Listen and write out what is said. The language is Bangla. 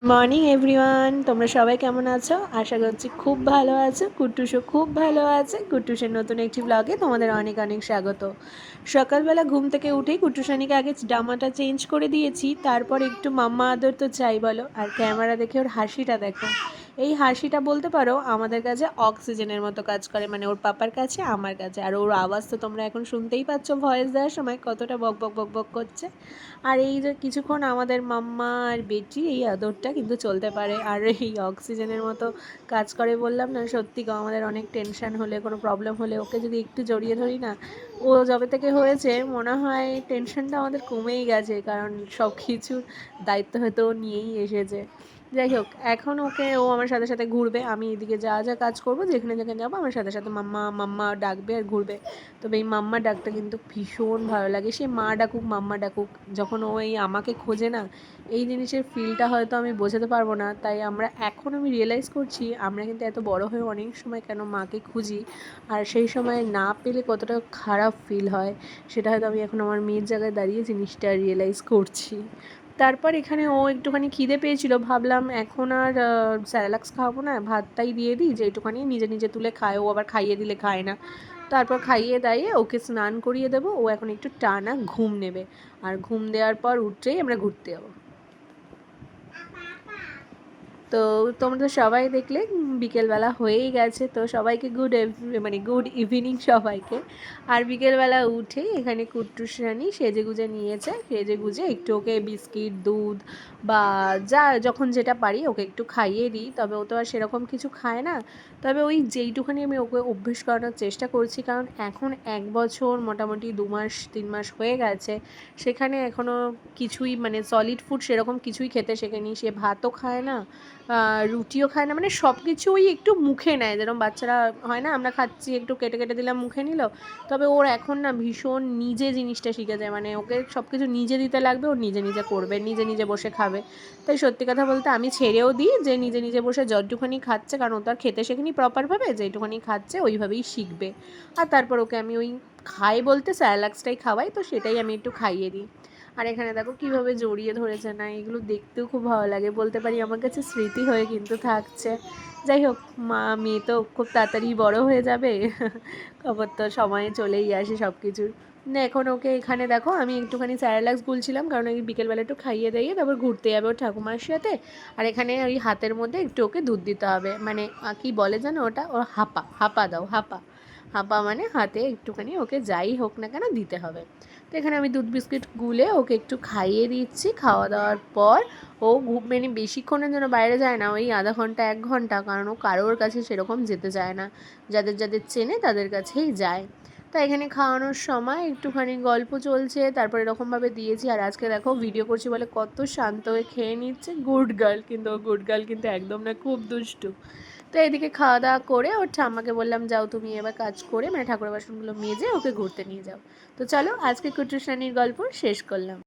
মর্নিং এভরিওয়ান, তোমরা সবাই কেমন আছো? আশা করছি খুব ভালো আছো। কুট্টুসও খুব ভালো আছে। কুট্টুসের নতুন একটি ব্লগে তোমাদের অনেক অনেক স্বাগত। সকালবেলা ঘুম থেকে উঠেই কুট্টুসানিকে আগে জামাটা চেঞ্জ করে দিয়েছি, তারপর একটু মাম্মা আদর তো চাই বলো। আর ক্যামেরা দেখে ওর হাসিটা দেখো। এই হাসিটা বলতে পারো আমাদের কাছে অক্সিজেনের মতো কাজ করে, মানে ওর পাপার কাছে, আমার কাছে। আর ওর আওয়াজ তো তোমরা এখন শুনতেই পাচ্ছ, ভয়েস দেওয়ার সময় কতটা বক বক বক বক করছে। আর এই যে কিছুক্ষণ আমাদের মাম্মা আর বেটি এই আদরটা কিন্তু চলতে পারে, আর এই অক্সিজেনের মতো কাজ করে বললাম না। সত্যি গো, আমাদের অনেক টেনশন হলে, কোনো প্রবলেম হলে ওকে যদি একটু জড়িয়ে ধরি না, ও যবে থেকে হয়েছে মনে হয় টেনশনটা আমাদের কমেই গেছে, কারণ সব কিছুর দায়িত্ব হয়তো ও নিয়েই এসেছে। যাই হোক, এখন ও আমার সাথে সাথে ঘুরবে। আমি এদিকে যা যা কাজ করবো, যেখানে যেখানে যাবো আমার সাথে সাথে মাম্মা মাম্মা ডাকবে আর ঘুরবে। তবে এই মাম্মা ডাকটা কিন্তু ভীষণ ভালো লাগে। সে মা ডাকুক মাম্মা ডাকুক, যখন ও এই আমাকে খোঁজে না, এই জিনিসের ফিলটা হয়তো আমি বোঝাতে পারবো না। তাই আমি রিয়েলাইজ করছি আমরা কিন্তু এত বড় হয়ে অনেক সময় কেন মাকে খুঁজি, আর সেই সময় না পেলে কতটা খারাপ ফিল হয়, সেটা হয়তো আমি এখন আমার মেয়ের জায়গায় দাঁড়িয়ে জিনিসটা রিয়েলাইজ করছি। তারপর এখানে ও একটুখানি খিদে পেয়েছিল, ভাবলাম এখন আর স্যারেলাক্স খাওয়াবো না, ভাতটাই দিয়ে দিই, যে একটুখানি নিজে নিজে তুলে খায়। ও আবার খাইয়ে দিলে খায় না। তারপর খাইয়ে দাইয়ে ওকে স্নান করিয়ে দেবো। ও এখন একটু টানা ঘুম নেবে, আর ঘুম দেওয়ার পর উঠেই আমরা ঘুরতে যাবো। তো তোমরা তো সবাই দেখলে বিকেলবেলা হয়েই গেছে, তো সবাইকে গুড ইভিনিং সবাইকে। আর বিকেলবেলা উঠেই এখানে কুট্টুসানি সেজে গুজে নিয়েছে, সেজে গুজে একটু ওকে বিস্কিট, দুধ বা যা যখন যেটা পারি ওকে একটু খাইয়ে দিই। তবে ও তো আর সেরকম কিছু খায় না। তবে ওই যেইটুখানি আমি ওকে অভ্যেস করানোর চেষ্টা করছি, কারণ এখন 1 বছর মোটামুটি 2 মাস 3 মাস হয়ে গেছে, সেখানে এখনও কিছুই মানে সলিড ফুড সেরকম কিছুই খেতে শেখেনি। সে ভাতও খায় না, রুটিও খায় না, মানে সব কিছুই একটু মুখে নেয়, যেরকম বাচ্চারা হয় না, আমরা খাচ্ছি একটু কেটে কেটে দিলাম মুখে নিল। তবে ওর এখন না ভীষণ নিজে জিনিসটা শিখে যায়, মানে ওকে সব কিছু নিজে দিতে লাগবে, ও নিজে নিজে করবে, নিজে নিজে বসে খাবে। তাই সত্যি কথা বলতে আমি ছেড়েও দিই যে নিজে নিজে বসে যতটুখানি খাচ্ছে, কারণ ও তো আর খেতে শেখেনি প্রপারভাবে, যেটুখানি খাচ্ছে ওইভাবেই শিখবে। আর তারপর ওকে আমি ওই খাই বলতে স্যালাক্সটাই খাওয়াই, তো সেটাই আমি একটু খাইয়ে দিই। আর এখানে দেখো কিভাবে জড়িয়ে ধরেছে না, এগুলো দেখতেও খুব ভালো লাগে, বলতে পারি আমার কাছে স্মৃতি হয়ে কিন্তু থাকছে। যাই হোক, মেয়ে তো খুব তাড়াতাড়ি বড় হয়ে যাবে, খবর তো সময়ে চলেই আসে সব কিছুর। না এখন ওকে এখানে দেখো আমি একটুখানি স্যারেলাক্স গুলছিলাম, কারণ ওই বিকেলবেলা একটু খাইয়ে দাইয়ে তারপর ঘুরতে যাবে ওর ঠাকুমার সাথে। আর এখানে ওই হাতের মধ্যে একটু ওকে দুধ দিতে হবে, মানে কি বলে জানো ওটা, ওর হাপা হাপা দাও, হাপা হাপা মানে হাতে একটুখানি ওকে যাই হোক না কেন দিতে হবে। তো এখানে আমি দুধ বিস্কিট গুলে ওকে একটু খাইয়ে দিচ্ছি। খাওয়া দাওয়ার পর ও মানে বেশিক্ষণের জন্য বাইরে যায় না, ওই আধা ঘন্টা 1 ঘন্টা, কারণ ও কারোর কাছে সেরকম যেতে চায় না, যাদের যাদের চেনে তাদের কাছেই যায়। তা এখানে খাওয়ানোর সময় একটুখানি গল্প চলছে, তারপর এরকমভাবে দিয়েছি। আর আজকে দেখো ভিডিও করছি বলে কত শান্ত হয়ে খেয়ে নিচ্ছে, গুড গার্ল। কিন্তু ও গুড গার্ল কিন্তু একদম না, খুব দুষ্টু। তো এদিকে খাওয়া দাওয়া করে ওর ঠাম্মাকে বললাম, যাও তুমি এবার কাজ করে মানে ঠাকুরের বাসনগুলো মেজে ওকে ঘুরতে নিয়ে যাও। তো চলো আজকে কুটুসানির গল্প শেষ করলাম।